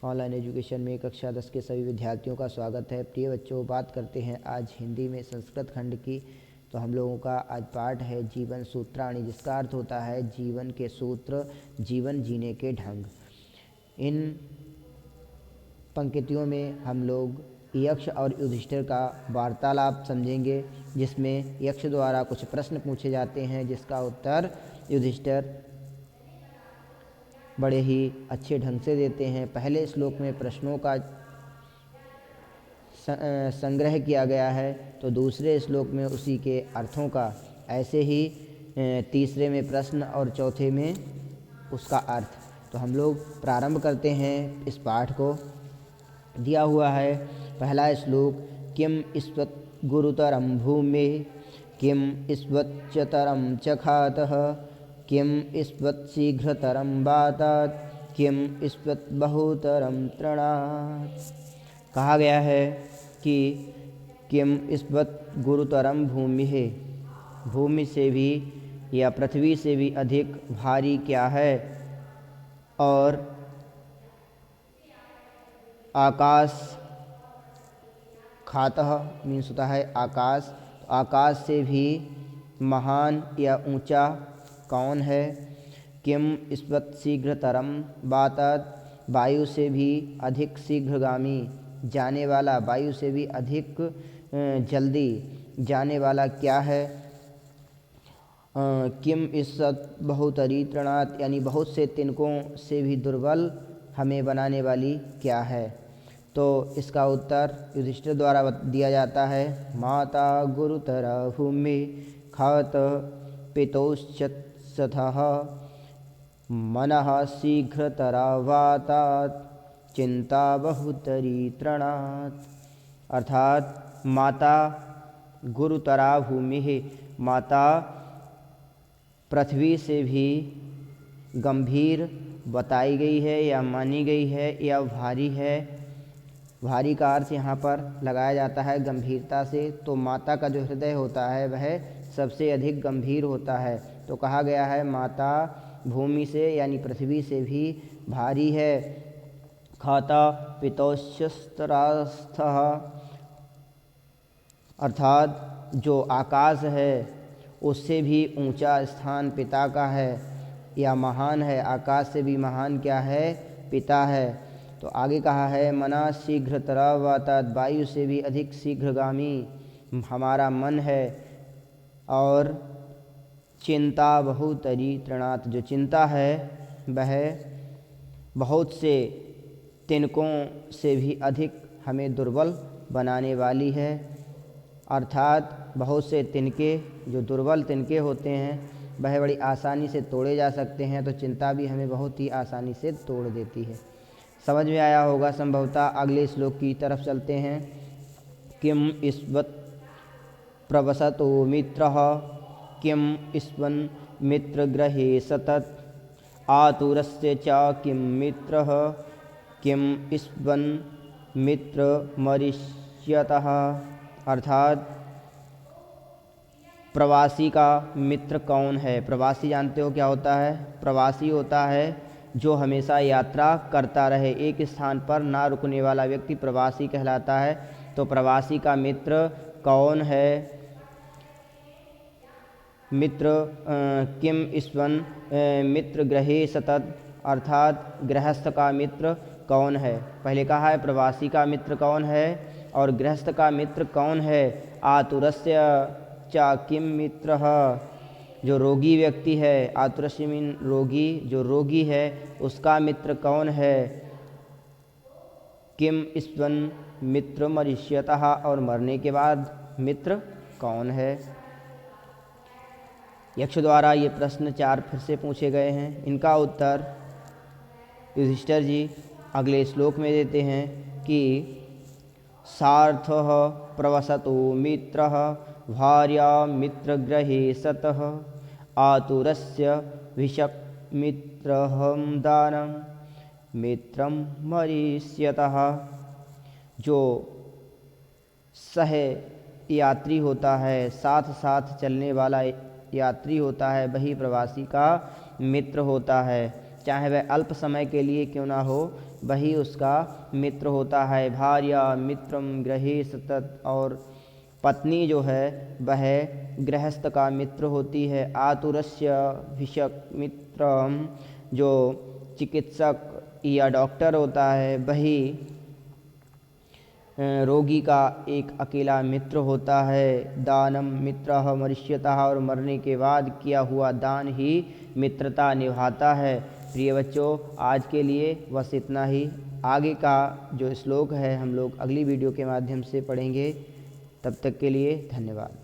Online education में कक्षा 10 के सभी विद्यार्थियों का स्वागत है। प्रिय बच्चों, बात करते हैं आज हिंदी में संस्कृत खंड की। तो हम लोगों का आज पाठ है जीवन सूत्राणि, जिसका अर्थ होता है जीवन के सूत्र, जीवन जीने के ढंग। इन पंक्तियों में हम लोग यक्ष और युधिष्ठिर का वार्तालाप समझेंगे, जिसमें यक्ष द्वारा कुछ प्रश्न पूछे जाते हैं, जिसका उत्तर युधिष्ठिर बड़े ही अच्छे ढंग से देते हैं। पहले श्लोक में प्रश्नों का संग्रह किया गया है, तो दूसरे श्लोक में उसी के अर्थों का, ऐसे ही तीसरे में प्रश्न और चौथे में उसका अर्थ। तो हम लोग प्रारंभ करते हैं इस पाठ को। दिया हुआ है पहला श्लोक, किम ईश्वत गुरुतरम भूमि, किम ईश्वच्चतरम चखातः, किम ईश्वत शीघ्रतरम वातात, किम ईश्वत बहुतरम तृणात्। कहा गया है कि किम ईश्वत गुरुतरम भूमि है, भूमि से भी या पृथ्वी से भी अधिक भारी क्या है, और आकाश खातः मीन्स होता है आकाश, तो आकाश से भी महान या ऊंचा कौन है। किम ईश्वत शीघ्रतरम वातात, वायु से भी अधिक शीघ्रगामी जाने वाला, वायु से भी अधिक जल्दी जाने वाला क्या है। किम ईश्वत बहुतरी तृणात्, यानी बहुत से तिनकों से भी दुर्बल हमें बनाने वाली क्या है। तो इसका उत्तर युधिष्ठिर द्वारा दिया जाता है, माता गुरुतरा भूमि, खात पितोश्चतः, मनः शीघ्रतरा वातात, चिंता बहुतरी तृणात्। अर्थात माता गुरुतरा भूमि है, माता पृथ्वी से भी गंभीर बताई गई है या मानी गई है या भारी है। भारी का अर्थ यहाँ पर लगाया जाता है गंभीरता से, तो माता का जो हृदय होता है वह सबसे अधिक गंभीर होता है। तो कहा गया है माता भूमि से यानी पृथ्वी से भी भारी है। खाता पितोश्चरास्थः, अर्थात जो आकाश है उससे भी ऊंचा स्थान पिता का है या महान है। आकाश से भी महान क्या है, पिता है। तो आगे कहा है मना शीघ्रतरा वातात, वायु से भी अधिक शीघ्रगामी हमारा मन है। और चिंता बहुतरी तृणात्, जो चिंता है वह बहुत से तिनकों से भी अधिक हमें दुर्बल बनाने वाली है। अर्थात बहुत से तिनके, जो दुर्बल तिनके होते हैं वह बड़ी आसानी से तोड़े जा सकते हैं, तो चिंता भी हमें बहुत ही आसानी से तोड़ देती है। समझ में आया होगा संभवतः। अगले श्लोक की तरफ चलते हैं। किम ईश्वत प्रवसतो मित्रः, किम ईश्वन मित्रगृहे सतत, आतुरस्य च किम मित्रः, किम ईश्वन मित्रमरिष्यतः। अर्थात प्रवासी का मित्र कौन है। प्रवासी जानते हो क्या होता है। प्रवासी होता है जो हमेशा यात्रा करता रहे, एक स्थान पर ना रुकने वाला व्यक्ति प्रवासी कहलाता है। तो प्रवासी का मित्र कौन है। मित्र किम ईश्वन मित्र गृहे सतत, अर्थात गृहस्थ का मित्र कौन है। पहले कहा है प्रवासी का मित्र कौन है और गृहस्थ का मित्र कौन है। आतुरस्य च किम मित्रः, जो रोगी व्यक्ति है, आतुरस्य मीन रोगी, जो रोगी है उसका मित्र कौन है। किम ईश्वन मित्र मरिष्यतः, और मरने के बाद मित्र कौन है। यक्ष द्वारा ये प्रश्न 4 फिर से पूछे गए हैं। इनका उत्तर युधिष्ठिर जी अगले श्लोक में देते हैं कि सार्थः प्रवसतो मित्रः, भार्या मित्रगृहे सतः, आतुरस्य विशक मित्रहं दानं, मित्रं मरिष्यतः। जो सह यात्री होता है, साथ साथ चलने वाला यात्री होता है, वही प्रवासी का मित्र होता है। चाहे वह अल्प समय के लिए क्यों ना हो, वही उसका मित्र होता है। भार्या मित्रम गृहे सतत, और पत्नी जो है वह गृहस्थ का मित्र होती है। आतुरस्य भिषक मित्रम, जो चिकित्सक या डॉक्टर होता है वही रोगी का एक अकेला मित्र होता है। दानम मित्रः मरिष्यतः, और मरने के बाद किया हुआ दान ही मित्रता निभाता है। प्रिय बच्चों, आज के लिए बस इतना ही। आगे का जो श्लोक है हम लोग अगली वीडियो के माध्यम से पढ़ेंगे। तब तक के लिए धन्यवाद।